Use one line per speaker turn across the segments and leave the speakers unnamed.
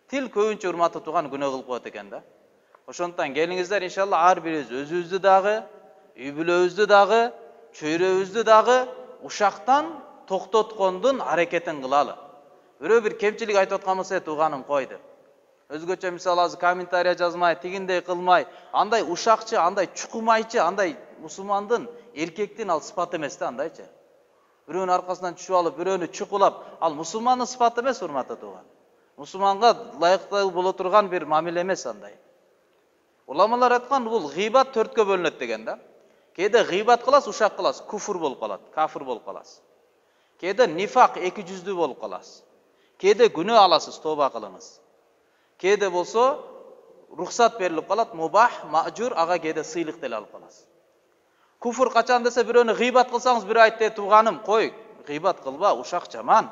Til көбүнчө урматтуу тууган күнөө кылып коет экен да. Ошондуктан келиңиздер иншалла ар бирибиз өзүбүздү дагы, үй бүлөбүздү дагы, чөйрөбүздү дагы ушактан токтоткондун аракетин кылалы. Бирөө бир кемчилик айтып аткан болсо, тууганым кой деп. Өзгөчө мисалы азыр комментарий жазмай, тигиндей кылмай, андай ушакчы, андай чукумайчы, андай мусулмандын, эркектин ал сыпаты эмес да андайчы. Бирөөнүн аркасынан түшүп алып, бирөөнү чукулап, ал мусулмандын сыпаты эмес, урматтуу тууган. Мусулманга ылайыктуу боло турган бир мамиле эмес андай. Уламалар айткан бул гыйбат 4кө бөлүнөт деген да. Кээде гыйбат кыласыз, ушак кыласыз, куфур болуп калат, кафир болуп каласыз. Кээде нифак, эки жүздүү болуп каласыз. Кээде күнөө аласыз, тоба кылыңыз. Кээде болсо рухсат берилип калат, мубах, маъжур, ага кээде сыйлык деле алып каласыз. Куфур качан десе, бирөөнү гыйбат кылсаңыз, бирөө айтты, тууганым, кой, гыйбат кылба, ушак жаман.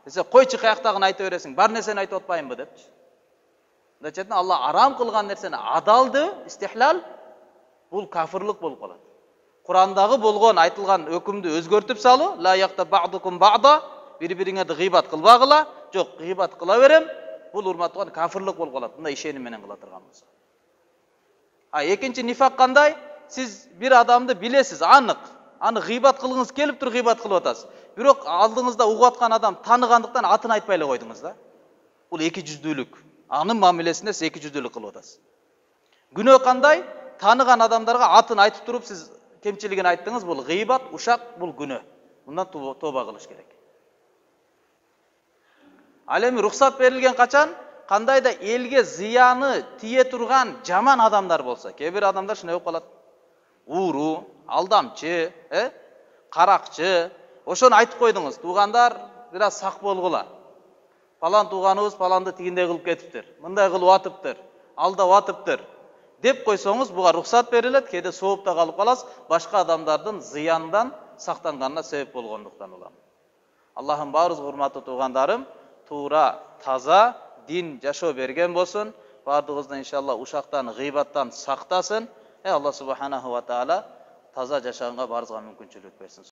Десе, койчу каяктагын айта бересиң, бар нерсени айтып атпайынбы депчи. Дечетин Алла арам кылган нерсени адалды, истихлал, бул кафирлык болуп калат. Курандагы болгон айтылган өкүмдү өзгөртүп салуу, ла якта ба'дукум ба'да, бири-бириңерди гыйбат кылбагыла, жок, гыйбат кыла берем, бул урматтуу кафирлык болуп калат. Мындай ишеним менен кыла турган болсо. Экинчи нифак кандай? Сиз бир адамды билесиз, анык. Аны гыйбат кылгыңыз келип туруп гыйбат кылып атасыз. Бирок алдыңызда угуп аткан адам таныгандыктан атын айтпай эле койдуңуз да. Бул эки жүздүүлүк. Анын мамилесинде сиз эки жүздүүлүк кылып атасыз. Күнөө кандай? Таныган адамдарга атын айтып туруп сиз кемчилигин айттыңыз, бул гыйбат, ушак, бул күнөө. Мындан тоба кылыш керек. Ал эми рухсат берилген качан? Кандайда элге зыяны тие турган жаман адамдар болсо. Кээ бир адамдар шундый болуп калат. Ууру, алдамчы, каракчы. Ошону айтып койдуңуз. Туугандар, бир аз сак болгула. Палан тууганыбыз паланды тигиндей кылып кетиптир. Мындай кылып атыптыр, алдап атыптыр деп койсоңуз, буга рухсат берилет, кээде соопта калып каласыз, башка адамдардын зыяндан сактанганына себеп болгондуктан улам. Аллахым баарыбызга урматтуу туугандарым, туура, таза дин жашоо берген болсун. Бардыгыбызды иншалла ушактан, гыйбаттан сактасын. Алла субханаху ва таала таза жашаганга баарыбызга мүмкүнчүлүк берсин.